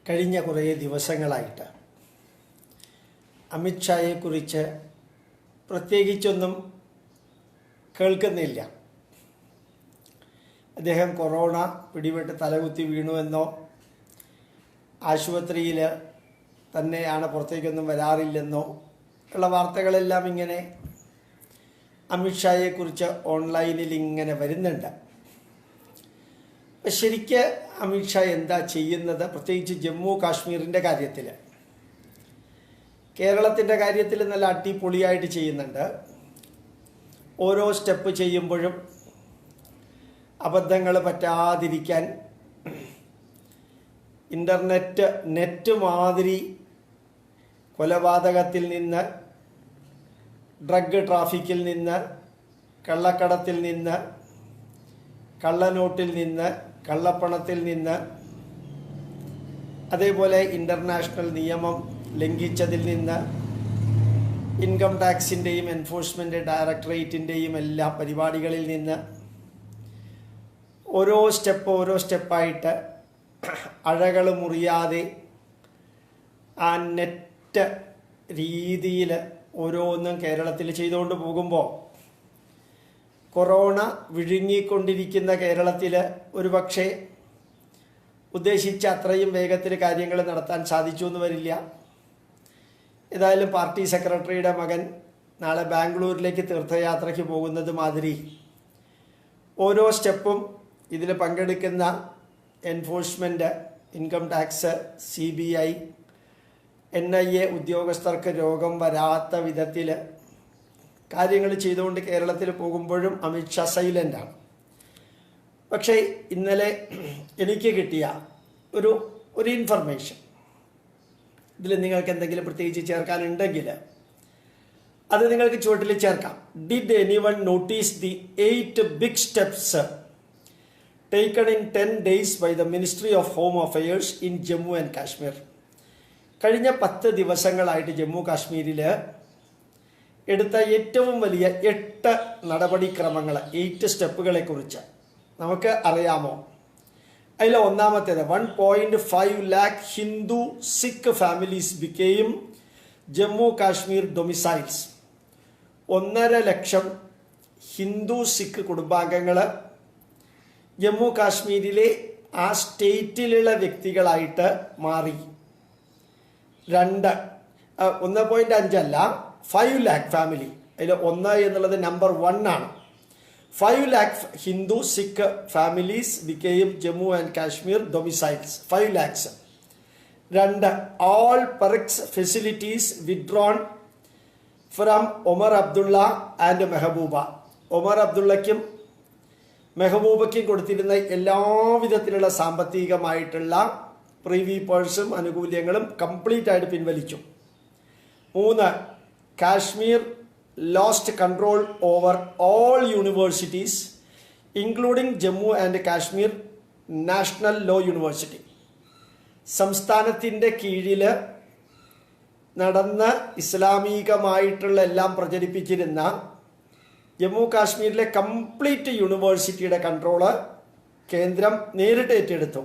കഴിഞ്ഞ കുറേ ദിവസങ്ങളായിട്ട് അമിത്ഷായെക്കുറിച്ച് പ്രത്യേകിച്ചൊന്നും കേൾക്കുന്നില്ല. അദ്ദേഹം കൊറോണ പിടിപെട്ട് തലകുത്തി വീണുവെന്നോ ആശുപത്രിയിൽ തന്നെയാണ്, പുറത്തേക്കൊന്നും വരാറില്ലെന്നോ ഉള്ള വാർത്തകളെല്ലാം ഇങ്ങനെ അമിത്ഷായെക്കുറിച്ച് ഓൺലൈനിൽ ഇങ്ങനെ വരുന്നുണ്ട്. ശരിക്ക് അമിത്ഷാ എന്താ ചെയ്യുന്നത്? പ്രത്യേകിച്ച് ജമ്മു കാശ്മീരിൻ്റെ കാര്യത്തിൽ, കേരളത്തിൻ്റെ കാര്യത്തിൽ നല്ല അടിപൊളിയായിട്ട് ചെയ്യുന്നുണ്ട്. ഓരോ സ്റ്റെപ്പ് ചെയ്യുമ്പോഴും അബദ്ധങ്ങൾ പറ്റാതിരിക്കാൻ നെറ്റ് മാതിരി കൊലപാതകത്തിൽ നിന്ന്, ഡ്രഗ് ട്രാഫിക്കിൽ നിന്ന്, കള്ളക്കടത്തിൽ നിന്ന്, കള്ളനോട്ടിൽ നിന്ന്, കള്ളപ്പണത്തിൽ നിന്ന്, അതേപോലെ ഇൻ്റർനാഷണൽ നിയമം ലംഘിച്ചതിൽ നിന്ന്, ഇൻകം ടാക്സിൻ്റെയും എൻഫോഴ്സ്മെൻറ്റ് ഡയറക്ടറേറ്റിൻ്റെയും എല്ലാ പരിപാടികളിൽ നിന്ന് ഓരോ സ്റ്റെപ്പായിട്ട് അഴകൾ മുറിയാതെ ആ നെറ്റ് രീതിയിൽ ഓരോന്നും കേരളത്തിൽ ചെയ്തുകൊണ്ട് പോകുമ്പോൾ കൊറോണ വിഴുങ്ങിക്കൊണ്ടിരിക്കുന്ന കേരളത്തിൽ ഒരുപക്ഷെ ഉദ്ദേശിച്ച അത്രയും വേഗത്തിൽ കാര്യങ്ങൾ നടത്താൻ സാധിച്ചു എന്ന് വരില്ല. ഏതായാലും പാർട്ടി സെക്രട്ടറിയുടെ മകൻ നാളെ ബാംഗ്ലൂരിലേക്ക് തീർത്ഥയാത്രയ്ക്ക് പോകുന്നത് മാതിരി ഓരോ സ്റ്റെപ്പും ഇതിൽ പങ്കെടുക്കുന്ന enforcement, income tax, CBI, NIA ഉദ്യോഗസ്ഥർക്ക് രോഗം വരാത്ത വിധത്തിൽ കാര്യങ്ങൾ ചെയ്തുകൊണ്ട് കേരളത്തിൽ പോകുമ്പോഴും അമിത്ഷാ സൈലൻ്റാണ്. പക്ഷേ ഇന്നലെ എനിക്ക് കിട്ടിയ ഒരു ഇൻഫർമേഷൻ, ഇതിൽ നിങ്ങൾക്ക് എന്തെങ്കിലും പ്രത്യേകിച്ച് ചേർക്കാനുണ്ടെങ്കിൽ അത് നിങ്ങൾക്ക് ചുവട്ടിൽ ചേർക്കാം. Did anyone notice the 8 big steps taken in 10 days by the ministry of home affairs in Jammu and Kashmir? കഴിഞ്ഞ 10 ദിവസങ്ങളായിട്ട് ജമ്മു കാശ്മീരിൽ എടുത്ത ഏറ്റവും വലിയ 8 നടപടിക്രമങ്ങൾ, 8 സ്റ്റെപ്പുകളെ കുറിച്ച് നമുക്ക് അറിയാമോ? അതിൽ ഒന്നാമത്തേത് 1.5 lakh ഹിന്ദു സിഖ് ഫാമിലീസ് ബിക്കെയും ജമ്മു കാശ്മീർ ഡൊമിസൈൽസ്. 1.5 ലക്ഷം ഹിന്ദു സിഖ് കുടുംബാംഗങ്ങൾ ജമ്മു കാശ്മീരിലെ ആ സ്റ്റേറ്റിലുള്ള വ്യക്തികളായിട്ട് മാറി. 1.5 അല്ല, 5 lakh ഫാമിലി. അതിൽ 1 എന്നുള്ളത് നമ്പർ 1 ആണ്. 5 lakh ഹിന്ദു സിഖ് ഫാമിലീസ് ബിക്കെയും Jammu and Kashmir domiciles. 5 lakhs. 2, all perks facilities withdrawn from Omar Abdullah and Mehbooba. Omar അബ്ദുള്ളയ്ക്കും മെഹബൂബയ്ക്കും കൊടുത്തിരുന്ന എല്ലാവിധത്തിലുള്ള സാമ്പത്തികമായിട്ടുള്ള പ്രീവി പേഴ്സും ആനുകൂല്യങ്ങളും കംപ്ലീറ്റ് ആയിട്ട് പിൻവലിച്ചു. 3, Kashmir lost control over all universities including Jammu and Kashmir national law university. സംസ്ഥാനത്തിൻ്റെ കീഴിൽ നടന്ന് ഇസ്ലാമികമായിട്ടുള്ള എല്ലാം പ്രചരിപ്പിച്ചിരുന്ന ജമ്മു കാശ്മീരിലെ കംപ്ലീറ്റ് യൂണിവേഴ്സിറ്റിയുടെ കൺട്രോള് കേന്ദ്രം നേരിട്ട് ഏറ്റെടുത്തു.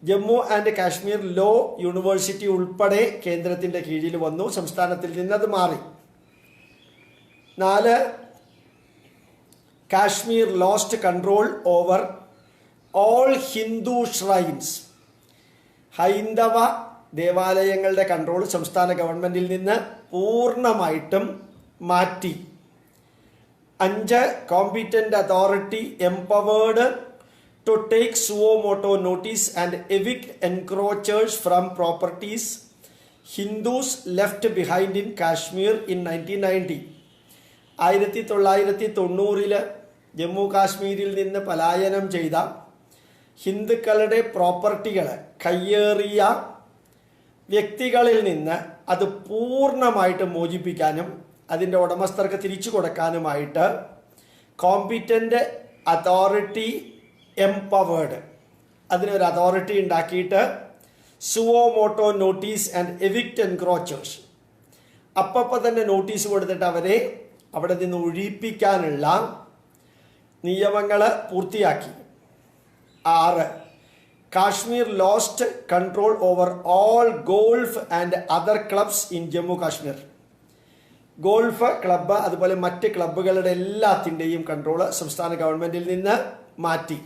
Jammu and Kashmir law university ഉൾപ്പെടെ കേന്ദ്രത്തിൻ്റെ കീഴിൽ വന്നു. സംസ്ഥാനത്തിൽ നിന്നത് മാറി. 4, Kashmir lost control over all Hindu shrines. ഹൈന്ദവ ദേവാലയങ്ങളുടെ കൺട്രോൾ സംസ്ഥാന ഗവൺമെൻറ്റിൽ നിന്ന് പൂർണ്ണമായിട്ടും മാറ്റി. 5, competent authority empowered to take suo moto notice and evict encroachers from properties Hindus left behind in Kashmir in 1990. 1990 Jammu കാശ്മീരിൽ നിന്ന് പലായനം ചെയ്ത ഹിന്ദുക്കളുടെ പ്രോപ്പർട്ടികൾ കയ്യേറിയ വ്യക്തികളിൽ നിന്ന് അത് പൂർണ്ണമായിട്ട് മോചിപ്പിക്കാനും അതിൻ്റെ ഉടമസ്ഥർക്ക് തിരിച്ചു കൊടുക്കാനുമായിട്ട് കോമ്പീറ്റൻ്റ് അതോറിറ്റി എംപവേർഡ്, അതിനൊരു അതോറിറ്റി ഉണ്ടാക്കിയിട്ട് suo motu notice and evict encroachers, അപ്പം തന്നെ നോട്ടീസ് കൊടുത്തിട്ട് അവരെ അവിടെ നിന്ന് ഒഴിപ്പിക്കാനുള്ള നിയമങ്ങൾ പൂർത്തിയാക്കി. 6, Kashmir lost control over all golf and other clubs in Jammu Kashmir. Golf club അതുപോലെ മറ്റ് ക്ലബ്ബുകളുടെ എല്ലാത്തിൻ്റെയും കൺട്രോള് സംസ്ഥാന ഗവൺമെൻറ്റിൽ നിന്ന് മാറ്റി.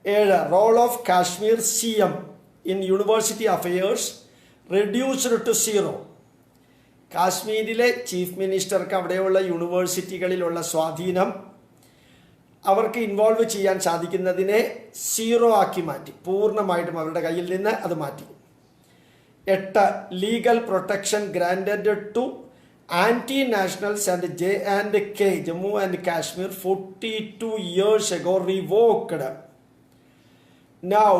7. Role of Kashmir CM in university affairs reduced to 0. കാശ്മീരിലെ ചീഫ് മിനിസ്റ്റർക്ക് അവിടെയുള്ള യൂണിവേഴ്സിറ്റികളിലുള്ള സ്വാധീനം അവർക്ക് ഇൻവോൾവ് ചെയ്യാൻ സാധിക്കുന്നതിനെ 0 ആക്കി മാറ്റി. പൂർണ്ണമായിട്ടും അവരുടെ കയ്യിൽ നിന്ന് അത് മാറ്റി. 8. Legal protection granted to anti-nationals and J&K, Jammu and Kashmir, 42 years ago revoked. Now,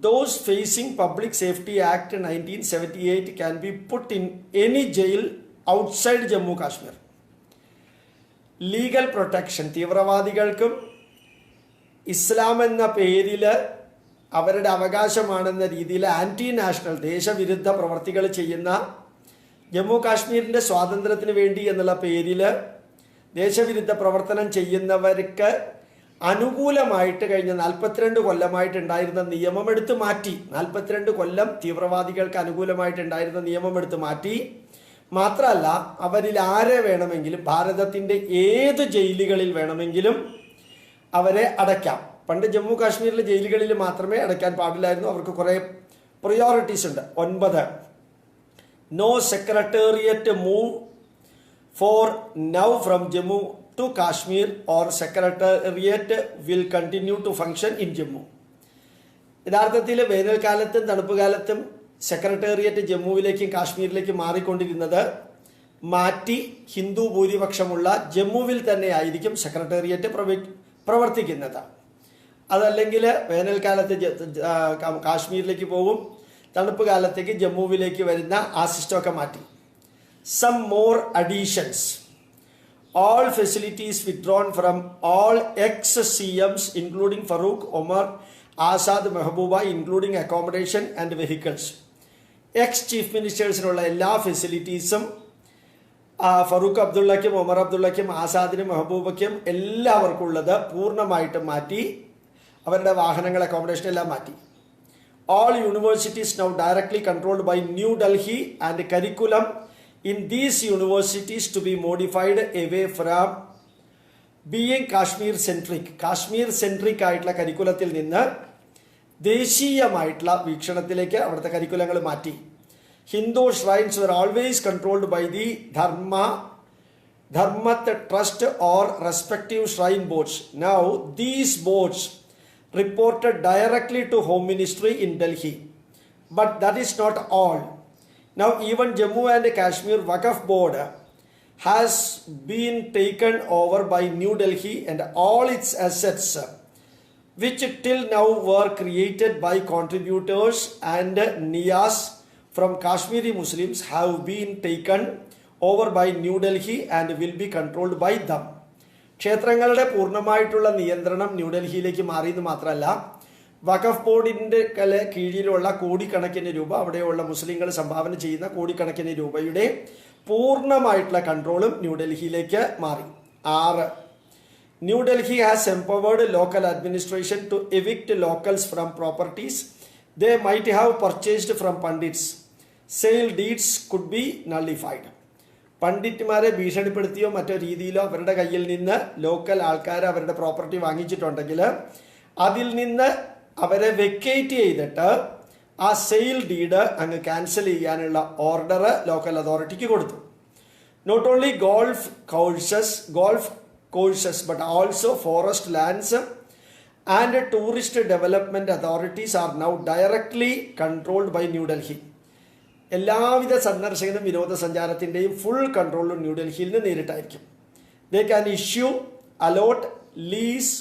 those facing Public Safety Act 1978 can be put in any jail outside Jammu Kashmir. Legal protection തീവ്രവാദികൾക്കും ഇസ്ലാം എന്ന പേരിൽ അവരുടെ അവകാശമാണെന്ന രീതിയിൽ ആൻറ്റി നാഷണൽ ദേശവിരുദ്ധ പ്രവർത്തികൾ ചെയ്യുന്ന ജമ്മു കാശ്മീരിൻ്റെ സ്വാതന്ത്ര്യത്തിന് വേണ്ടി എന്നുള്ള പേരിൽ ദേശവിരുദ്ധ പ്രവർത്തനം ചെയ്യുന്നവർക്ക് അനുകൂലമായിട്ട് കഴിഞ്ഞ 42 കൊല്ലമായിട്ടുണ്ടായിരുന്ന നിയമം എടുത്തു മാറ്റി. 42 കൊല്ലം തീവ്രവാദികൾക്ക് അനുകൂലമായിട്ടുണ്ടായിരുന്ന നിയമം എടുത്തു മാറ്റി. മാത്രമല്ല, അവരിൽ ആരെ വേണമെങ്കിലും ഭാരതത്തിൻ്റെ ഏത് ജയിലുകളിൽ വേണമെങ്കിലും അവരെ അടയ്ക്കാം. പണ്ട് ജമ്മു കാശ്മീരിലെ ജയിലുകളിൽ മാത്രമേ അടയ്ക്കാൻ പാടില്ലായിരുന്നു. അവർക്ക് കുറേ പ്രയോറിറ്റീസ് ഉണ്ട്. 9. No secretariat move for now from Jammu to Kashmir or secretariat will continue to function in Jammu. യഥാർത്ഥത്തിൽ വേനൽക്കാലത്തും തണുപ്പ് കാലത്തും സെക്രട്ടേറിയറ്റ് ജമ്മുവിലേക്കും കാശ്മീരിലേക്കും മാറിക്കൊണ്ടിരുന്നത് മാറ്റി ഹിന്ദു ഭൂരിപക്ഷമുള്ള ജമ്മുവിൽ തന്നെ ആയിരിക്കും സെക്രട്ടേറിയറ്റ് പ്രവർത്തിക്കുന്നത്. അതല്ലെങ്കിൽ വേനൽക്കാലത്ത് കാശ്മീരിലേക്ക് പോകും, തണുപ്പ് കാലത്തേക്ക് ജമ്മുവിലേക്ക് വരുന്ന ആ സിസ്റ്റമൊക്കെ മാറ്റി. Some more additions. All facilities withdrawn from all ex CMs including Farooq, Omar, Azad, Mehbooba, including accommodation and vehicles. Ex chief മിനിസ്റ്റേഴ്സിനുള്ള എല്ലാ ഫെസിലിറ്റീസും ഫറൂഖ് അബ്ദുള്ളയ്ക്കും ഒമർ അബ്ദുള്ളയ്ക്കും ആസാദിനും മെഹബൂബയ്ക്കും എല്ലാവർക്കും ഉള്ളത് പൂർണ്ണമായിട്ടും മാറ്റി. അവരുടെ വാഹനങ്ങൾ, അക്കോമഡേഷൻ എല്ലാം മാറ്റി. All universities now directly controlled by New Delhi and curriculum in these universities to be modified away from being Kashmir centric. Kashmir centric ആയിട്ടുള്ള കരിക്കുലത്തിൽ നിന്ന് ദേശീയമായിട്ടുള്ള വീക്ഷണത്തിലേക്ക് അവിടുത്തെ കരിക്കുലങ്ങൾ മാറ്റി. Hindu shrines were always controlled by the Dharmat Trust or respective shrine boards. Now these boards reported directly to Home Ministry in Delhi. But that is not all. Now even Jammu and Kashmir Waqf Board has been taken over by New Delhi, and all its assets which till now were created by contributors and niyas from Kashmiri Muslims have been taken over by New Delhi and will be controlled by them. ക്ഷേത്രങ്ങളുടെ പൂർണ്ണമായിട്ടുള്ള നിയന്ത്രണം ന്യൂഡൽഹിയിലേക്ക് മാറിയെന്ന് മാത്രമല്ല, വഖഫ് ബോർഡിൻ്റെ കീഴിലുള്ള കോടിക്കണക്കിന് രൂപ, അവിടെയുള്ള മുസ്ലിങ്ങൾ സംഭാവന ചെയ്യുന്ന കോടിക്കണക്കിന് രൂപയുടെ പൂർണ്ണമായിട്ടുള്ള കൺട്രോളും ന്യൂഡൽഹിയിലേക്ക് മാറി. 6. New Delhi has empowered local administration to evict locals from properties they might have purchased from Pandits. Sale deeds could be nullified. പണ്ഡിറ്റ്മാരെ ഭീഷണിപ്പെടുത്തിയോ മറ്റോ രീതിയിലോ അവരുടെ കയ്യിൽ നിന്ന് ലോക്കൽ ആൾക്കാർ അവരുടെ പ്രോപ്പർട്ടി വാങ്ങിച്ചിട്ടുണ്ടെങ്കിൽ അതിൽ നിന്ന് അവരെ വെക്കേറ്റ് ചെയ്തിട്ട് ആ സെയിൽ ഡീഡ് അങ്ങ് ക്യാൻസൽ ചെയ്യാനുള്ള ഓർഡർ ലോക്കൽ അതോറിറ്റിക്ക് കൊടുത്തു. Not only golf courses but also forest lands and tourist development authorities are now directly controlled by New Delhi. എല്ലാവിധ സന്ദർശകനും വിനോദസഞ്ചാരത്തിൻ്റെയും ഫുൾ കൺട്രോളും ന്യൂഡൽഹിയിൽ നിന്ന് നേരിട്ടായിരിക്കും. They can issue, allot, lease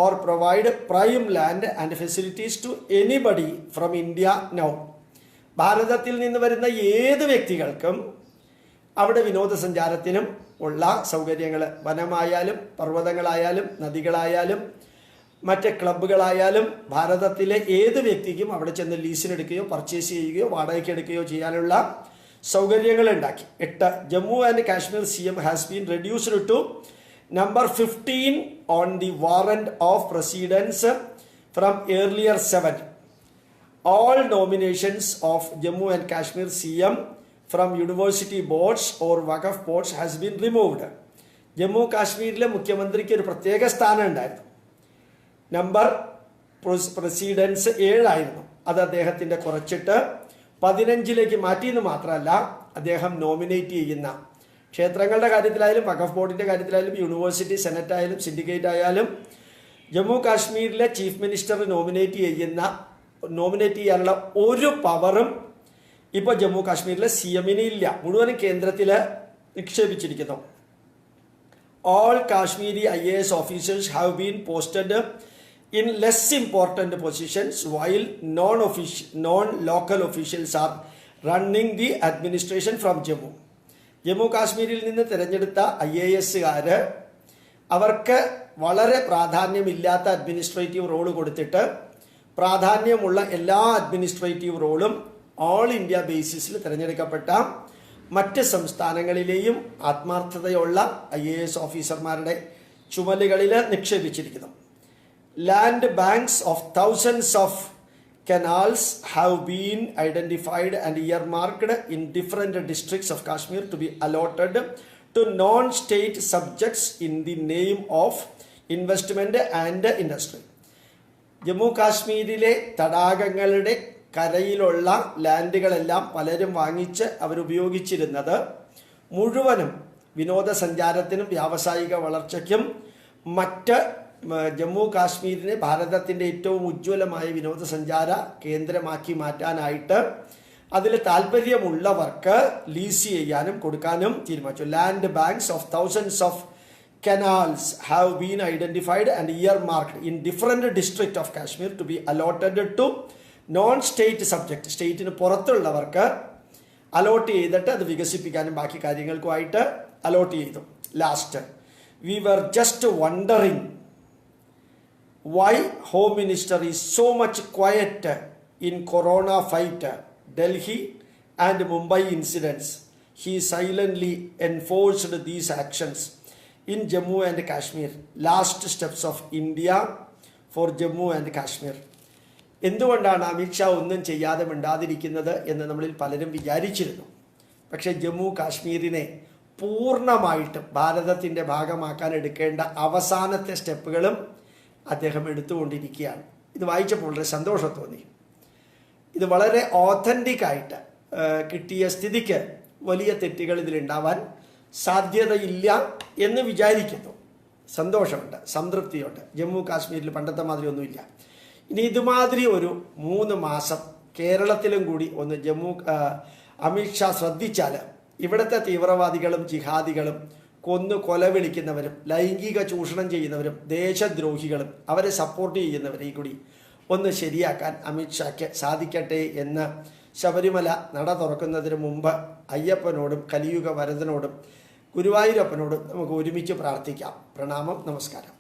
or provide prime land and facilities to anybody from India now. ഭാരതത്തിൽ നിന്ന് വരുന്ന ഏത് വ്യക്തികൾക്കും അവിടെ വിനോദസഞ്ചാരത്തിനും ഉള്ള സൗകര്യങ്ങൾ, വനമായാലും പർവ്വതങ്ങളായാലും നദികളായാലും മറ്റ് ക്ലബ്ബുകളായാലും ഭാരതത്തിലെ ഏത് വ്യക്തിക്കും അവിടെ ചെന്ന് ലീസിനെടുക്കുകയോ പർച്ചേസ് ചെയ്യുകയോ വാടകയ്ക്ക് എടുക്കുകയോ ചെയ്യാനുള്ള സൗകര്യങ്ങൾ ഉണ്ടാക്കി. 8. Jammu and Kashmir CM has been reduced to number 15 on the warrant of precedence from earlier 7. All nominations of Jammu and Kashmir CM from university boards or Waqf boards has been removed. Jammu കാശ്മീരിലെ മുഖ്യമന്ത്രിക്ക് ഒരു പ്രത്യേക സ്ഥാനം ഉണ്ടായിരുന്നു. നമ്പർ പ്രസിഡൻസ് 7 ആയിരുന്നു. അത് അദ്ദേഹത്തിൻ്റെ കുറച്ചിട്ട് 15 മാറ്റിയെന്ന് മാത്രമല്ല, അദ്ദേഹം നോമിനേറ്റ് ചെയ്യുന്ന ക്ഷേത്രങ്ങളുടെ കാര്യത്തിലായാലും വഖഫ് ബോർഡിൻ്റെ കാര്യത്തിലായാലും യൂണിവേഴ്സിറ്റി സെനറ്റ് ആയാലും സിൻഡിക്കേറ്റ് ആയാലും ജമ്മു കാശ്മീരിലെ ചീഫ് മിനിസ്റ്റർ നോമിനേറ്റ് ചെയ്യാനുള്ള ഒരു പവറും ഇപ്പോൾ ജമ്മു കാശ്മീരിലെ CM-ന് ഇല്ല. മുഴുവനും കേന്ദ്രത്തിൽ നിക്ഷേപിച്ചിരിക്കുന്നു. All Kashmiri IAS officers have been posted in less important positions while non-local officials are running the administration from Jammu. Jammu കാശ്മീരിൽ നിന്ന് തിരഞ്ഞെടുത്ത IAS-കാർ അവർക്ക് വളരെ പ്രാധാന്യമില്ലാത്ത അഡ്മിനിസ്ട്രേറ്റീവ് റോള് കൊടുത്തിട്ട് പ്രാധാന്യമുള്ള എല്ലാ അഡ്മിനിസ്ട്രേറ്റീവ് റോളും ഓൾ ഇന്ത്യ ബേസിസിൽ തിരഞ്ഞെടുക്കപ്പെട്ട മറ്റ് സംസ്ഥാനങ്ങളിലെയും ആത്മാർത്ഥതയുള്ള IAS ഓഫീസർമാരുടെ ചുമലുകളിൽ നിക്ഷേപിച്ചിരിക്കുന്നു. Land banks of thousands of canals have been identified and earmarked in different districts of Kashmir to be allotted to non-state subjects in the name of investment and industry. Jammu കാശ്മീരിലെ തടാകങ്ങളുടെ കരയിലുള്ള ലാൻഡുകളെല്ലാം പലരും വാങ്ങിച്ച് അവരുപയോഗിച്ചിരുന്നത് മുഴുവനും വിനോദസഞ്ചാരത്തിനും വ്യാവസായിക വളർച്ചയ്ക്കും മറ്റ് ജമ്മു കാശ്മീരിനെ ഭാരതത്തിൻ്റെ ഏറ്റവും ഉജ്ജ്വലമായ വിനോദസഞ്ചാര കേന്ദ്രമാക്കി മാറ്റാനായിട്ട് അതിൽ താല്പര്യമുള്ളവർക്ക് ലീസ് ചെയ്യാനും കൊടുക്കാനും തീരുമാനിച്ചു. Land banks of thousands of canals have been identified and earmarked in different districts of Kashmir to be allotted to non-state subject. സ്റ്റേറ്റിന് പുറത്തുള്ളവർക്ക് അലോട്ട് ചെയ്തിട്ട് അത് വികസിപ്പിക്കാനും ബാക്കി കാര്യങ്ങൾക്കുമായിട്ട് അലോട്ട് ചെയ്തു. Last we were just wondering why Home Minister is so much quiet in Corona fight, Delhi and Mumbai incidents. He silently enforced these actions in Jammu and Kashmir. Last steps of India for Jammu and Kashmir. എന്തുകൊണ്ടാണ് അമിത്ഷാ ഒന്നും ചെയ്യാതെ മിണ്ടാതിരിക്കുന്നത് എന്ന് നമ്മളിൽ പലരും വിചാരിച്ചിരുന്നു. പക്ഷേ ജമ്മു കാശ്മീരിനെ പൂർണ്ണമായിട്ടും ഭാരതത്തിൻ്റെ ഭാഗമാക്കാൻ എടുക്കേണ്ട അവസാനത്തെ സ്റ്റെപ്പുകളും അദ്ദേഹം എടുത്തുകൊണ്ടിരിക്കുകയാണ്. ഇത് വായിച്ചപ്പോൾ വളരെ സന്തോഷം തോന്നി. ഇത് വളരെ ഓതൻറ്റിക്കായിട്ട് കിട്ടിയ സ്ഥിതിക്ക് വലിയ തെറ്റുകൾ ഇതിലുണ്ടാവാൻ സാധ്യതയില്ല എന്ന് വിചാരിക്കുന്നു. സന്തോഷമുണ്ട്, സംതൃപ്തിയുണ്ട്. ജമ്മു കാശ്മീരിൽ പണ്ടത്തെ മാതിരി ഒന്നുമില്ല. ഇനി ഇതുമാതിരി ഒരു 3 മാസം കേരളത്തിലും കൂടി ഒന്ന് അമിത്ഷാ ശ്രദ്ധിച്ചാൽ ഇവിടുത്തെ തീവ്രവാദികളും ജിഹാദികളും കൊലവിളിക്കുന്നവരും ലൈംഗിക ചൂഷണം ചെയ്യുന്നവരും ദേശദ്രോഹികളും അവരെ സപ്പോർട്ട് ചെയ്യുന്നവരെയും കൂടി ഒന്ന് ശരിയാക്കാൻ അമിത്ഷായ്ക്ക് സാധിക്കട്ടെ എന്ന് ശബരിമല നട തുറക്കുന്നതിന് മുമ്പ് അയ്യപ്പനോടും കലിയുഗ വരദനോടും ഗുരുവായൂരപ്പനോടും നമുക്ക് ഒരുമിച്ച് പ്രാർത്ഥിക്കാം. പ്രണാമം, നമസ്കാരം.